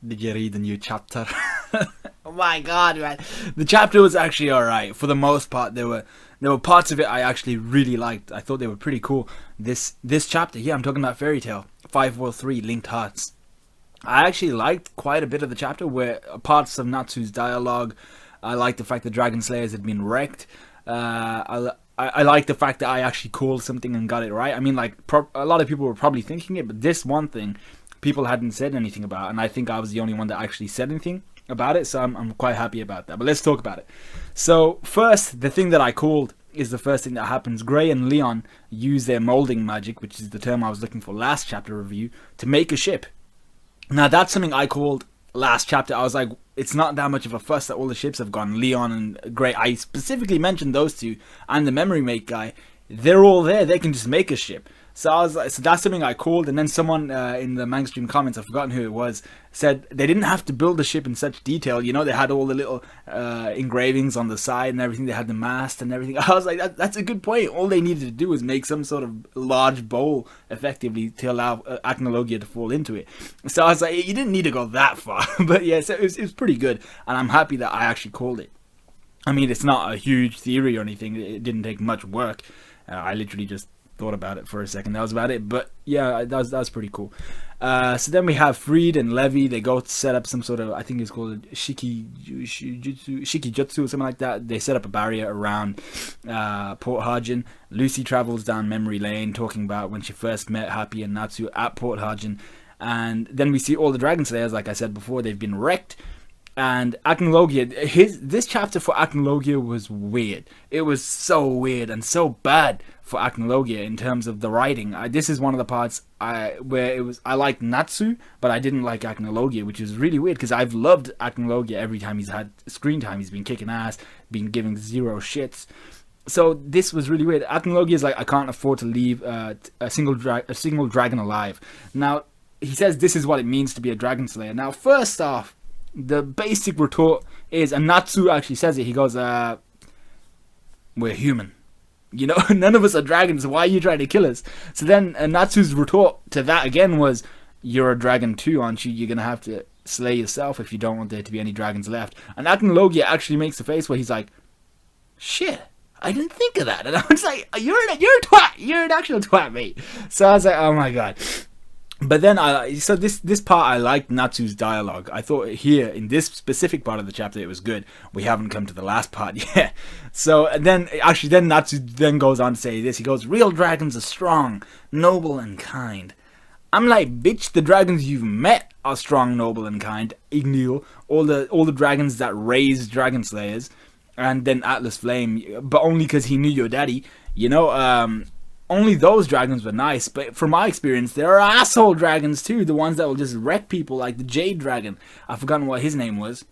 Did you read the new chapter? Oh my god, man! The chapter was actually alright for the most part. There were parts of it I actually really liked. I thought they were pretty cool. This chapter, yeah, I'm talking about Fairy Tail 543 Linked Hearts. I actually liked quite a bit of the chapter where parts of Natsu's dialogue. I liked the fact that Dragon Slayers had been wrecked. I like the fact that I actually called something and got it right. I mean, like, a lot of people were probably thinking it, but this one thing people hadn't said anything about, and I think I was the only one that actually said anything about it, so I'm quite happy about that. But let's talk about it. So first, the thing that I called is the first thing that happens. Gray and Leon use their molding magic, which is the term I was looking for last chapter review, to make a ship. Now that's something I called last chapter. I was like, it's not that much of a fuss that all the ships have gone. Leon and Gray, I specifically mentioned those two, and the Memory Mate guy. They're all there. They can just make a ship. So I was like, so that's something I called. And then someone in the Mangstream comments, I've forgotten who it was, said they didn't have to build the ship in such detail. You know, they had all the little engravings on the side and everything. They had the mast and everything. I was like, that's a good point. All they needed to do was make some sort of large bowl, effectively, to allow Acnologia to fall into it. So I was like, you didn't need to go that far. But yeah, so it was pretty good. And I'm happy that I actually called it. I mean, it's not a huge theory or anything. It didn't take much work. I literally just thought about it for a second. That was about it. But yeah, that was pretty cool. So then we have Freed and Levy. They go to set up some sort of, I think it's called Shikijutsu or something like that. They set up a barrier around Port Harjin. Lucy travels down memory lane, talking about when she first met Happy and Natsu at Port Harjin. And then we see all the Dragon Slayers, like I said before, they've been wrecked. And Acnologia, this chapter for Acnologia was weird. It was so weird and so bad for Acnologia in terms of the writing. This is one of the parts where it was I liked Natsu, but I didn't like Acnologia, which is really weird because I've loved Acnologia every time he's had screen time. He's been kicking ass, been giving zero shits. So this was really weird. Acnologia is like, I can't afford to leave a single dragon alive. Now he says this is what it means to be a Dragon Slayer. Now first off, the basic retort is, and Natsu actually says it, he goes, we're human. You know, none of us are dragons, why are you trying to kill us? So then Natsu's retort to that again was, you're a dragon too, aren't you? You're going to have to slay yourself if you don't want there to be any dragons left. And Acnologia actually makes a face where he's like, shit, I didn't think of that. And I was like, you're a twat, you're an actual twat, mate. So I was like, oh my god. But then, this part I liked Natsu's dialogue. I thought here, in this specific part of the chapter, it was good. We haven't come to the last part yet. So, then Natsu then goes on to say this. He goes, real dragons are strong, noble, and kind. I'm like, bitch, the dragons you've met are strong, noble, and kind. Igneel, all the dragons that raised Dragon Slayers. And then Atlas Flame, but only because he knew your daddy. You know, only those dragons were nice, but from my experience, there are asshole dragons too. The ones that will just wreck people, like the Jade Dragon. I've forgotten what his name was.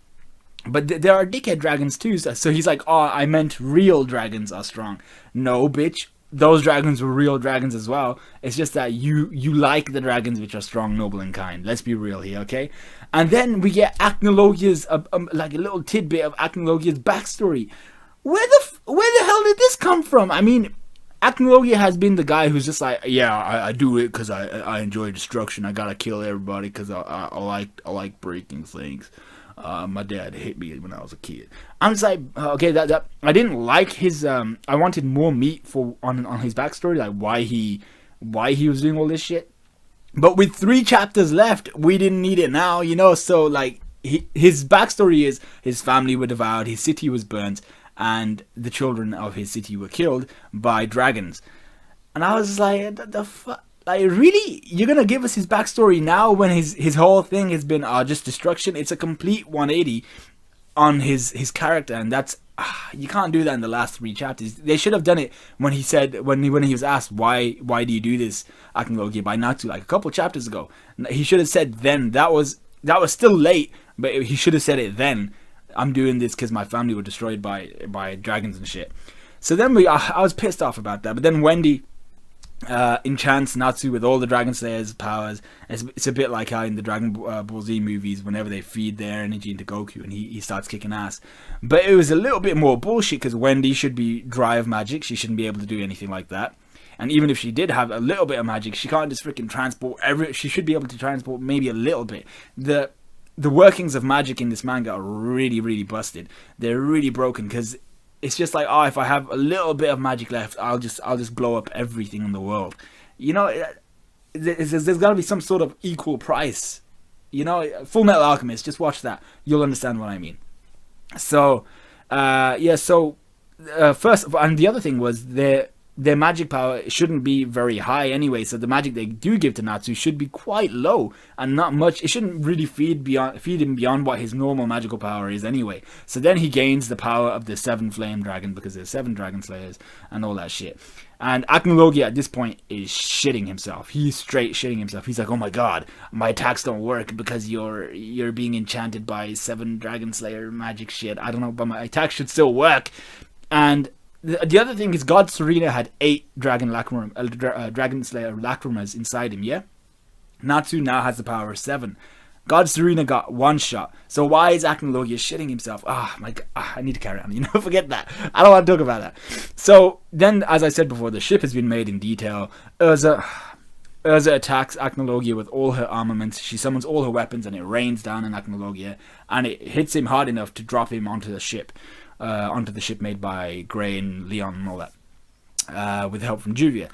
But there are dickhead dragons too. So he's like, oh, I meant real dragons are strong. No, bitch. Those dragons were real dragons as well. It's just that you like the dragons which are strong, noble, and kind. Let's be real here, okay? And then we get Acnologia's, like a little tidbit of Acnologia's backstory. Where the hell did this come from? I mean, Acnologia has been the guy who's just like, yeah, I do it because I enjoy destruction. I gotta kill everybody because I like breaking things. My dad hit me when I was a kid. I'm just like, okay, that I didn't like his. I wanted more meat on his backstory, like why he was doing all this shit. But with 3 chapters left, we didn't need it now, you know. So like, his backstory is his family were devoured, his city was burnt, and the children of his city were killed by dragons. And I was like, the fuck? Like, really? You're gonna give us his backstory now when his whole thing has been just destruction? It's a complete 180 on his character, and that's you can't do that in the last 3 chapters. They should have done it when he said when he was asked why do you do this, Acnologia, by Natsu, like a couple chapters ago. He should have said then. That was still late, but he should have said it then. I'm doing this because my family were destroyed by dragons and shit. So then I was pissed off about that. But then Wendy enchants Natsu with all the Dragon Slayer's powers. It's a bit like how in the Dragon Ball Z movies, whenever they feed their energy into Goku and he starts kicking ass. But it was a little bit more bullshit because Wendy should be dry of magic. She shouldn't be able to do anything like that. And even if she did have a little bit of magic, she can't just freaking transport she should be able to transport maybe a little bit. the workings of magic in this manga are really, really busted. They're really broken because it's just like, oh, if I have a little bit of magic left, I'll just blow up everything in the world. You know, there's got to be some sort of equal price. You know, Full Metal Alchemist. Just watch that. You'll understand what I mean. So, yeah. So, first, and the other thing was their magic power shouldn't be very high anyway, so the magic they do give to Natsu should be quite low and not much. It shouldn't really feed him beyond what his normal magical power is anyway. So then he gains the power of the 7 flame dragon because there's 7 dragon slayers and all that shit. And Acnologia at this point is shitting himself. He's straight shitting himself. He's like, oh my god, my attacks don't work because you're being enchanted by 7 dragon slayer magic shit. I don't know, but my attacks should still work. And the other thing is, God Serena had 8 Dragon Slayer Lacrimas inside him, yeah? Natsu now has the power of 7. God Serena got 1 shot. So why is Acnologia shitting himself? My God, I need to carry on. You know, forget that. I don't want to talk about that. So then, as I said before, the ship has been made in detail. Urza attacks Acnologia with all her armaments. She summons all her weapons and it rains down on Acnologia. And it hits him hard enough to drop him onto the ship. Onto the ship made by Gray and Leon and all that, with help from Juvia.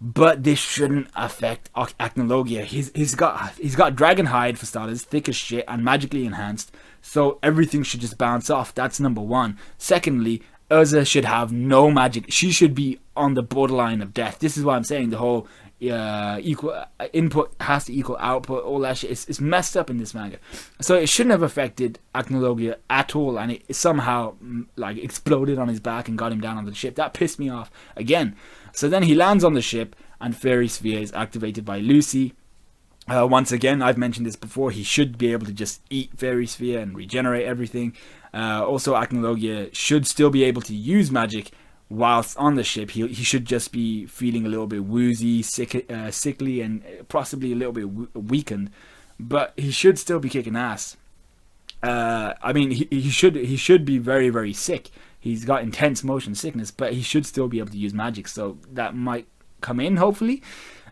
But this shouldn't affect Acnologia. He's got dragon hide for starters, thick as shit and magically enhanced, so everything should just bounce off. That's number 1. Secondly, Urza should have no magic. She should be on the borderline of death. This is why I'm saying the whole equal input has to equal output, all that shit. It's messed up in this manga. So it shouldn't have affected Acnologia at all, and it somehow like exploded on his back and got him down on the ship. That pissed me off again. So then he lands on the ship and Fairy Sphere is activated by Lucy. Once again, I've mentioned this before, he should be able to just eat Fairy Sphere and regenerate everything. Also, Acnologia should still be able to use magic whilst on the ship. He should just be feeling a little bit woozy, sickly, and possibly a little bit weakened, but he should still be kicking ass. I mean, he should be very, very sick. He's got intense motion sickness, but he should still be able to use magic, so that might come in, hopefully.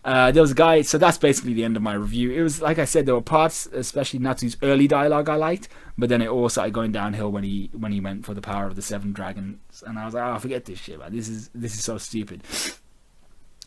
There was a guy, so that's basically the end of my review. It was, like I said, there were parts, especially Natsu's early dialogue I liked, but then it all started going downhill when he went for the power of the 7 dragons, and I was like, oh, forget this shit, man. This is so stupid.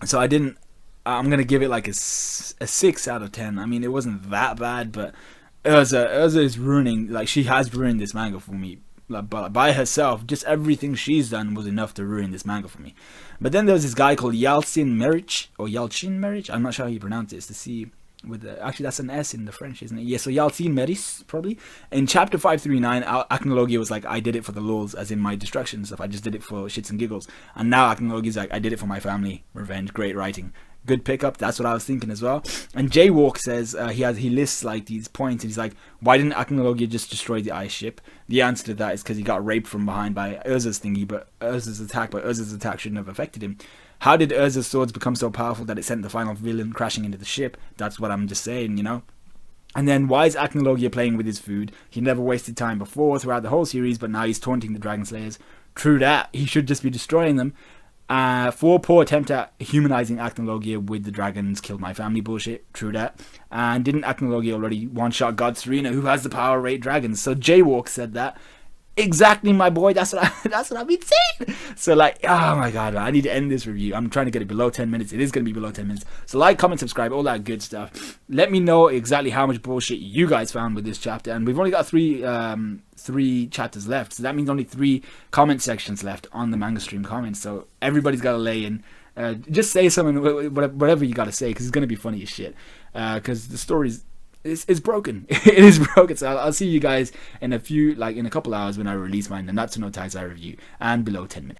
So I'm going to give it like a 6 out of 10. I mean, it wasn't that bad, but Urza is ruining, like, she has ruined this manga for me. Like, by herself, just everything she's done was enough to ruin this manga for me. But then there was this guy called Yalcin Merich. I'm not sure how you pronounce it. It's the C with the, actually that's an S in the French, isn't it? Yeah, so Yalcin Merich, probably. In chapter 539, Acnologia was like, I did it for the lulz, as in my destruction stuff. I just did it for shits and giggles. And now Acnologia's like, I did it for my family. Revenge. Great writing. Good pickup. That's what I was thinking as well. And Jaywalk says he lists like these points, and he's like, why didn't Acnologia just destroy the ice ship? The answer to that is because he got raped from behind by Urza's thingy, but Urza's attack shouldn't have affected him. How did Urza's swords become so powerful that it sent the final villain crashing into the ship? That's what I'm just saying, you know. And then why is Acnologia playing with his food? He never wasted time before throughout the whole series, but now he's taunting the Dragon Slayers. True that. He should just be destroying them. For poor attempt at humanizing Acnologia with the dragons killed my family bullshit. True that. And didn't Acnologia already one-shot God Serena, who has the power of 8 dragons? So Jaywalk said that. Exactly, my boy. That's what I've been saying. So like, oh my god, man, I need to end this review. I'm trying to get it below 10 minutes. It is going to be below 10 minutes. So like, comment, subscribe, all that good stuff. Let me know exactly how much bullshit you guys found with this chapter. And we've only got three chapters left, so that means only 3 comment sections left on the Manga Stream comments. So everybody's got to lay in. Just say something, whatever you got to say, because it's going to be funny as shit. Because the story's it's broken. It is broken. So I'll see you guys in a couple hours when I release mine, and that's no Taizai review, and below 10 minutes.